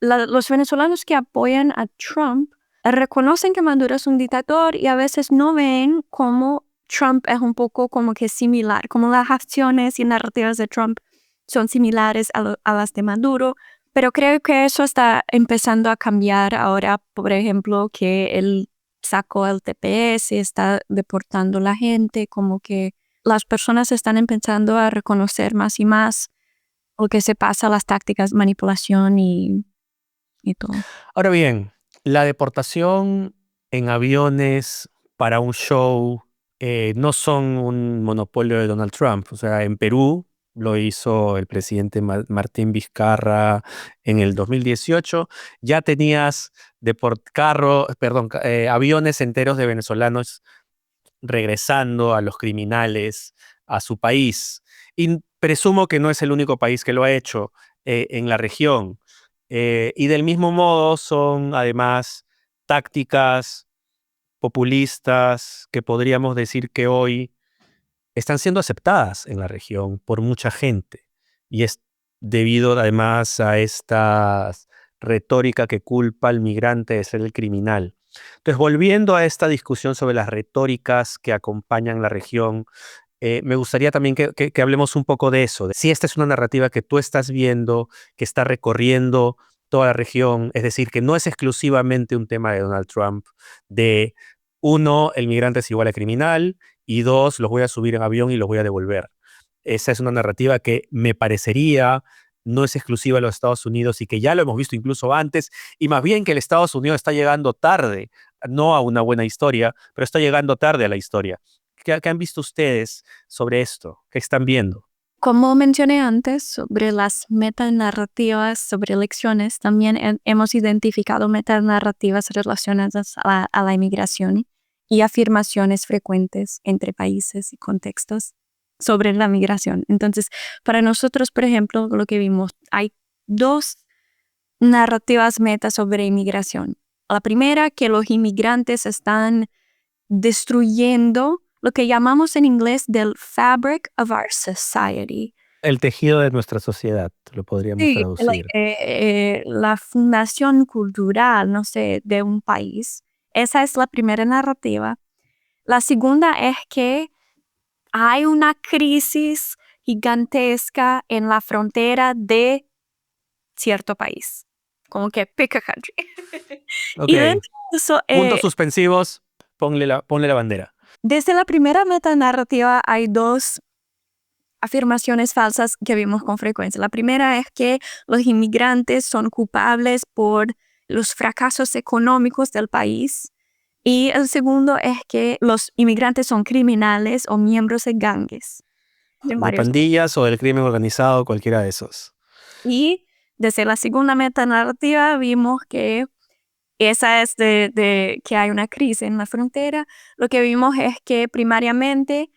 los venezolanos que apoyan a Trump reconocen que Maduro es un dictador y a veces no ven cómo Trump es un poco como que similar, como las acciones y narrativas de Trump son similares a las de Maduro. Pero creo que eso está empezando a cambiar ahora, por ejemplo, que él sacó el TPS, está deportando a la gente, como que las personas están empezando a reconocer más y más lo que se pasa, las tácticas, manipulación y todo. Ahora bien, la deportación en aviones para un show no son un monopolio de Donald Trump. O sea, en Perú lo hizo el presidente Martín Vizcarra en el 2018. Ya tenías aviones enteros de venezolanos regresando a los criminales a su país. Y presumo que no es el único país que lo ha hecho en la región. Y del mismo modo son además tácticas populistas que podríamos decir que hoy están siendo aceptadas en la región por mucha gente. Y es debido además a esta retórica que culpa al migrante de ser el criminal. Entonces, volviendo a esta discusión sobre las retóricas que acompañan la región, me gustaría también que hablemos un poco de eso, de si esta es una narrativa que tú estás viendo, que está recorriendo toda la región, es decir, que no es exclusivamente un tema de Donald Trump, de uno, el migrante es igual a criminal, y dos, los voy a subir en avión y los voy a devolver. Esa es una narrativa que me parecería no es exclusiva de los Estados Unidos y que ya lo hemos visto incluso antes, y más bien que el Estados Unidos está llegando tarde, no a una buena historia, pero está llegando tarde a la historia. ¿Qué han visto ustedes sobre esto? ¿Qué están viendo? Como mencioné antes sobre las metanarrativas sobre elecciones, también hemos identificado metanarrativas relacionadas a la inmigración y afirmaciones frecuentes entre países y contextos sobre la migración. Entonces, para nosotros, por ejemplo, lo que vimos, hay dos narrativas meta sobre inmigración. La primera, que los inmigrantes están destruyendo lo que llamamos en inglés del fabric of our society. El tejido de nuestra sociedad, lo podríamos Sí, traducir. la fundación cultural, no sé, de un país. Esa es la primera narrativa. La segunda es que hay una crisis gigantesca en la frontera de cierto país. Como que pick a country. Ok. Y dentro de eso, Puntos suspensivos, ponle la bandera. desde la primera metanarrativa hay dos afirmaciones falsas que vimos con frecuencia. La primera es que los inmigrantes son culpables por los fracasos económicos del país. Y el segundo es que los inmigrantes son criminales o miembros de gangues. De pandillas o del crimen organizado, cualquiera de esos. Y desde la segunda metanarrativa vimos que esa es de que hay una crisis en la frontera. Lo que vimos es que primariamente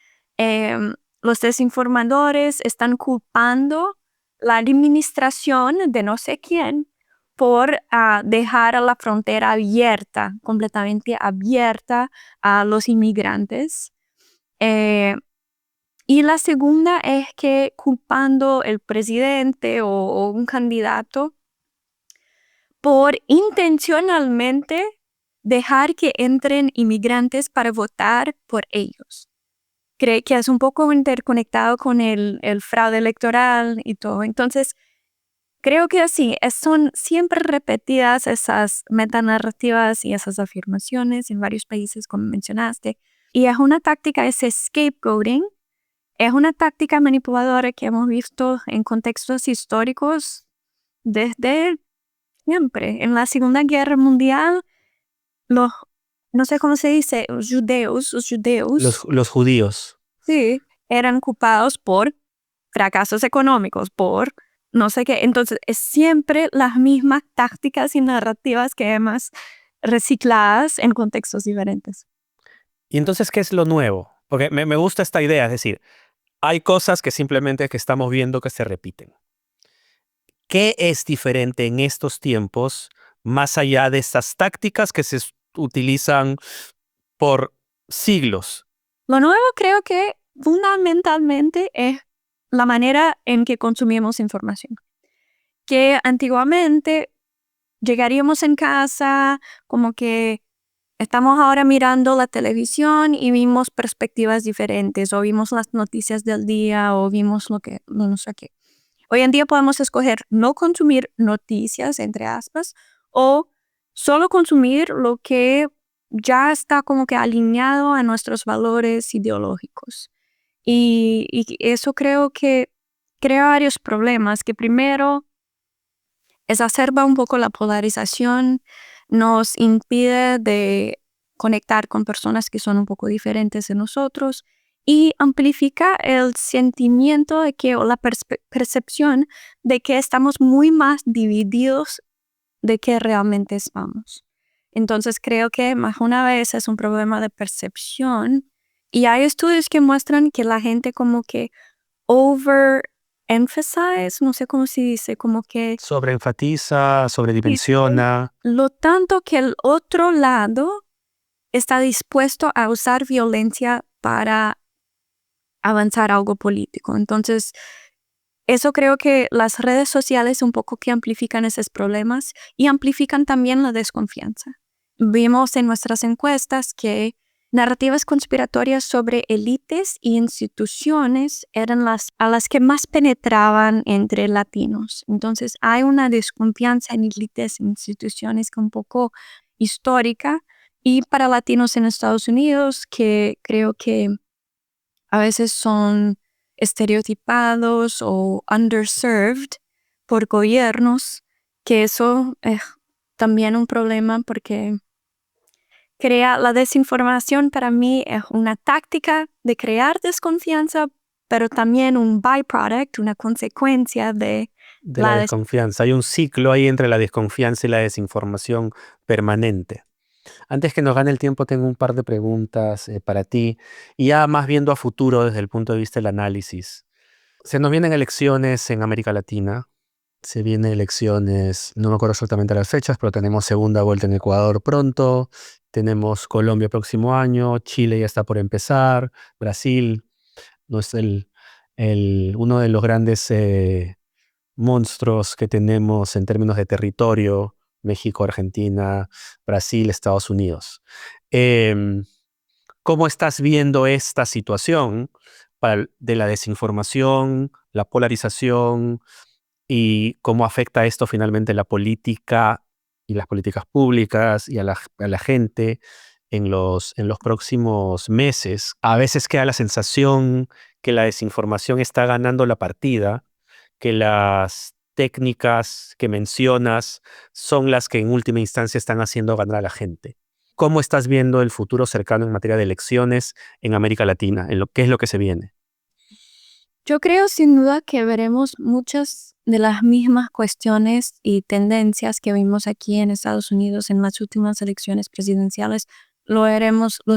los desinformadores están culpando la administración de no sé quién por dejar a la frontera abierta, completamente abierta a los inmigrantes. Y la segunda es que culpando el presidente o un candidato por intencionalmente dejar que entren inmigrantes para votar por ellos. Creo que es un poco interconectado con el fraude electoral y todo. Entonces, creo que así, son siempre repetidas esas metanarrativas y esas afirmaciones en varios países, como mencionaste. Y es una táctica, ese scapegoating, es una táctica manipuladora que hemos visto en contextos históricos desde siempre. En la Segunda Guerra Mundial, no sé cómo se dice, los judeos, Los judíos. sí, eran culpados por fracasos económicos, por no sé qué. Entonces, es siempre las mismas tácticas y narrativas que hemos recicladas en contextos diferentes. ¿Y entonces qué es lo nuevo? Porque me gusta esta idea, es decir, hay cosas que simplemente que estamos viendo que se repiten. ¿Qué es diferente en estos tiempos más allá de estas tácticas que se utilizan por siglos? Lo nuevo creo que fundamentalmente es la manera en que consumimos información. Que antiguamente llegaríamos en casa como que estamos ahora mirando la televisión y vimos perspectivas diferentes, o vimos las noticias del día, o vimos no sé qué. Hoy en día podemos escoger no consumir noticias, entre aspas, o solo consumir lo que ya está como que alineado a nuestros valores ideológicos. Y eso creo que crea varios problemas, que primero exacerba un poco la polarización, nos impide de conectar con personas que son un poco diferentes de nosotros y amplifica el sentimiento de que, o la percepción de que estamos muy más divididos de que realmente estamos. Entonces creo que más una vez es un problema de percepción y hay estudios que muestran que la gente como que overemphasize, no sé cómo se dice, como que Sobreenfatiza, sobredimensiona. lo tanto que el otro lado está dispuesto a usar violencia para avanzar algo político. Entonces, eso creo que las redes sociales un poco que amplifican esos problemas y amplifican también la desconfianza. Vimos en nuestras encuestas que narrativas conspiratorias sobre élites y instituciones eran a las que más penetraban entre latinos. Entonces hay una desconfianza en élites e instituciones que un poco histórica, y para latinos en Estados Unidos que creo que a veces son estereotipados o underserved por gobiernos, que eso es también un problema porque la desinformación para mí es una táctica de crear desconfianza, pero también un byproduct, una consecuencia de De la la desconfianza. Hay un ciclo ahí entre la desconfianza y la desinformación permanente. Antes que nos gane el tiempo, tengo un par de preguntas para ti, y ya más viendo a futuro desde el punto de vista del análisis. Se nos vienen elecciones en América Latina, se vienen elecciones, no me acuerdo exactamente las fechas, pero tenemos segunda vuelta en Ecuador pronto, tenemos Colombia próximo año, Chile ya está por empezar, Brasil no es uno de los grandes monstruos que tenemos en términos de territorio: México, Argentina, Brasil, Estados Unidos. Em, ¿Cómo estás viendo esta situación de la desinformación, la polarización, y cómo afecta esto finalmente la política y las políticas públicas y a la gente en los próximos meses? A veces queda la sensación que la desinformación está ganando la partida, que las técnicas que mencionas son las que en última instancia están haciendo ganar a la gente. ¿Cómo estás viendo el futuro cercano en materia de elecciones en América Latina? ¿Qué es lo que se viene? Yo creo sin duda que veremos muchas de las mismas cuestiones y tendencias que vimos aquí en Estados Unidos en las últimas elecciones presidenciales. Los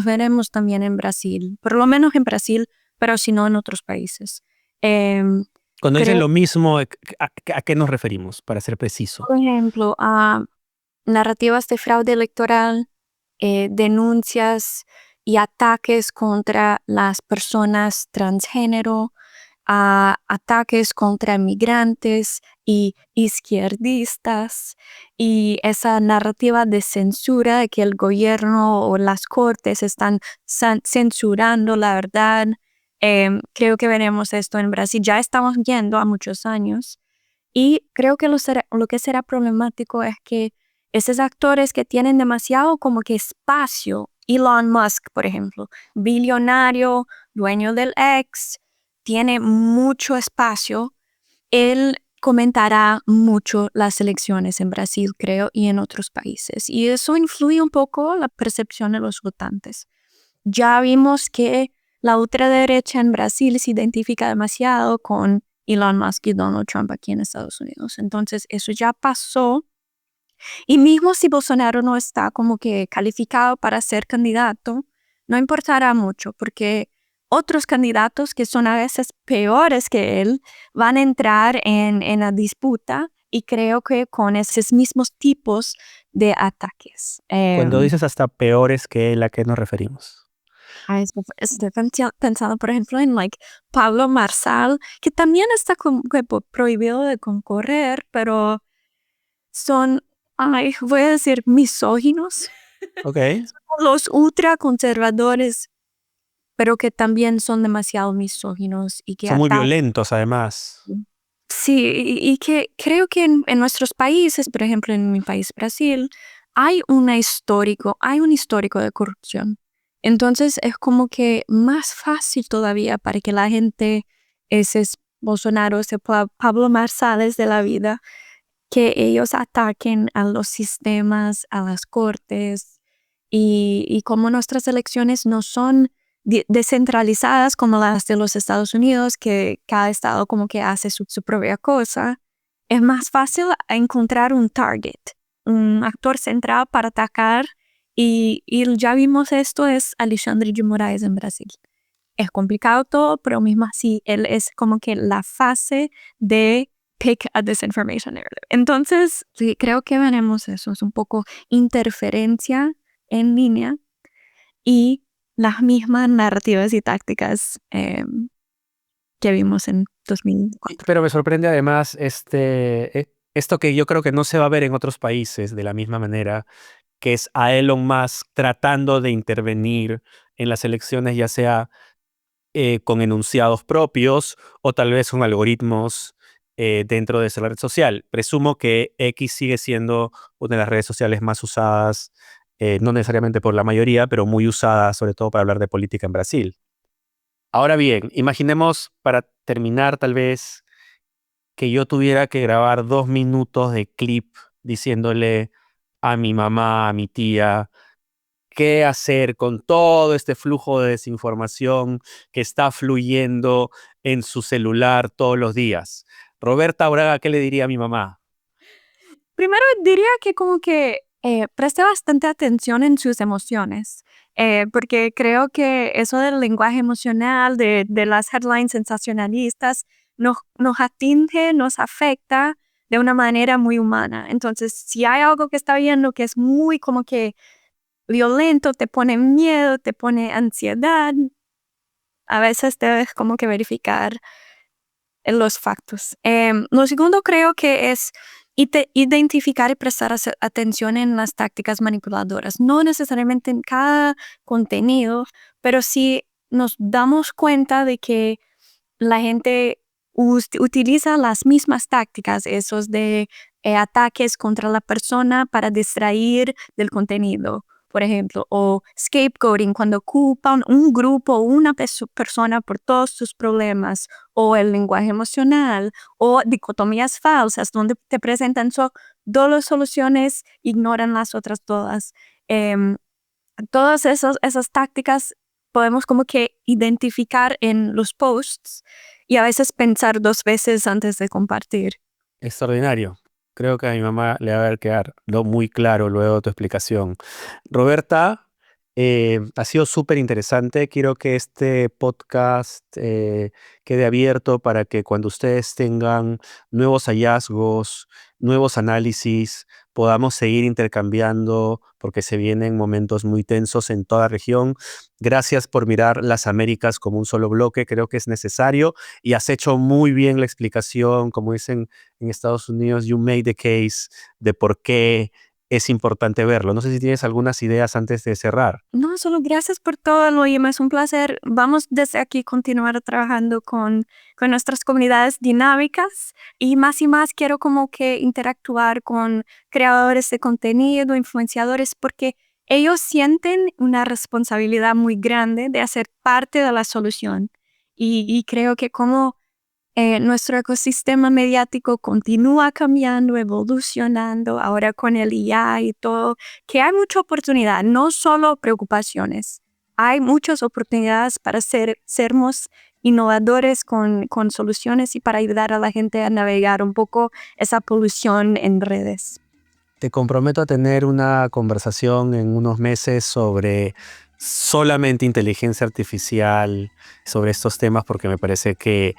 veremos también en Brasil, por lo menos en Brasil, pero si no en otros países. Em, Cuando dicen Creo, lo mismo, ¿a qué nos referimos, para ser preciso? por ejemplo, a narrativas de fraude electoral, denuncias y ataques contra las personas transgénero, a ataques contra migrantes y izquierdistas, y esa narrativa de censura de que el gobierno o las cortes están censurando la verdad. Creo que veremos esto en Brasil. Ya estamos viendo a muchos años. Y creo que lo que será problemático es que esos actores que tienen demasiado como que espacio, Elon Musk, por ejemplo, billonario, dueño del X, tiene mucho espacio, él comentará mucho las elecciones en Brasil, creo, y en otros países. Y eso influye un poco la percepción de los votantes. Ya vimos que la ultraderecha en Brasil se identifica demasiado con Elon Musk y Donald Trump aquí en Estados Unidos. Entonces, eso ya pasó. Y mismo si Bolsonaro no está como que calificado para ser candidato, no importará mucho porque otros candidatos que son a veces peores que él van a entrar en la disputa, y creo que con esos mismos tipos de ataques. Cuando dices hasta peores que él, ¿a qué nos referimos? Estoy pensando, por ejemplo, en Pablo Marsal, que también está como que prohibido de concorrer, pero son, voy a decir, misóginos, Ok. los ultraconservadores, pero que también son demasiado misóginos y que Son muy atacan. violentos, además. Sí, y que creo que en nuestros países, por ejemplo, en mi país, Brasil, hay un histórico de corrupción. Entonces es como que más fácil todavía para que la gente, ese Bolsonaro, ese Pablo Marsales de la vida, que ellos ataquen a los sistemas, a las cortes, y como nuestras elecciones no son descentralizadas como las de los Estados Unidos, que cada estado como que hace su propia cosa, es más fácil encontrar un target, un actor central para atacar, y ya vimos esto es Alexandre de Moraes en Brasil. Es complicado todo, pero mismo así, él es como que la fase de pick a disinformation narrative. Entonces, sí, creo que veremos eso, es un poco interferencia en línea y las mismas narrativas y tácticas que vimos en 2004. Pero me sorprende además esto que yo creo que no se va a ver en otros países de la misma manera, que es a Elon Musk tratando de intervenir en las elecciones, ya sea con enunciados propios o tal vez con algoritmos dentro de esa red social. Presumo que X sigue siendo una de las redes sociales más usadas, no necesariamente por la mayoría, pero muy usada sobre todo para hablar de política en Brasil. Ahora bien, imaginemos para terminar tal vez que yo tuviera que grabar 2 minutos de clip diciéndole a mi mamá, a mi tía, qué hacer con todo este flujo de desinformación que está fluyendo en su celular todos los días. Roberta Braga, ¿qué le diría a mi mamá? Primero diría que como que preste bastante atención en sus emociones, porque creo que eso del lenguaje emocional, de las headlines sensacionalistas, nos atinge, nos afecta de una manera muy humana. Entonces, si hay algo que está viendo que es muy como que violento, te pone miedo, te pone ansiedad, a veces debes como que verificar los factos. Lo segundo creo que es identificar y prestar atención en las tácticas manipuladoras, no necesariamente en cada contenido, pero si nos damos cuenta de que la gente utiliza las mismas tácticas, esos de ataques contra la persona para distraer del contenido, por ejemplo, o scapegoating, cuando ocupan un grupo o una persona por todos sus problemas, o el lenguaje emocional, o dicotomías falsas, donde te presentan dos las soluciones, ignoran las otras todas. Em, Todas esas tácticas podemos como que identificar en los posts y a veces pensar 2 veces antes de compartir. Extraordinario. Creo que a mi mamá le va a quedar muy claro luego de tu explicación. Roberta, ha sido súper interesante. Quiero que este podcast quede abierto para que cuando ustedes tengan nuevos hallazgos, nuevos análisis, podamos seguir intercambiando porque se vienen momentos muy tensos en toda región. Gracias por mirar las Américas como un solo bloque. Creo que es necesario y has hecho muy bien la explicación, como dicen en Estados Unidos, you made the case de por qué es importante verlo. No sé si tienes algunas ideas antes de cerrar. No, solo gracias por todo, Elohim, es un placer. Vamos desde aquí continuar trabajando con nuestras comunidades dinámicas y más quiero como que interactuar con creadores de contenido, influenciadores, porque ellos sienten una responsabilidad muy grande de hacer parte de la solución. Y creo que como nuestro ecosistema mediático continúa cambiando, evolucionando, ahora con el IA y todo, que hay mucha oportunidad, no solo preocupaciones. Hay muchas oportunidades para sermos innovadores con soluciones y para ayudar a la gente a navegar un poco esa polución en redes. Te comprometo a tener una conversación en unos meses sobre solamente inteligencia artificial, sobre estos temas, porque me parece que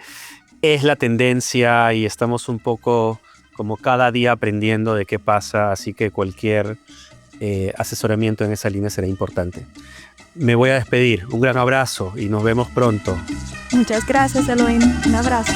es la tendencia y estamos un poco como cada día aprendiendo de qué pasa, así que cualquier asesoramiento en esa línea será importante. Me voy a despedir. Un gran abrazo y nos vemos pronto. Muchas gracias, Elohim. Un abrazo.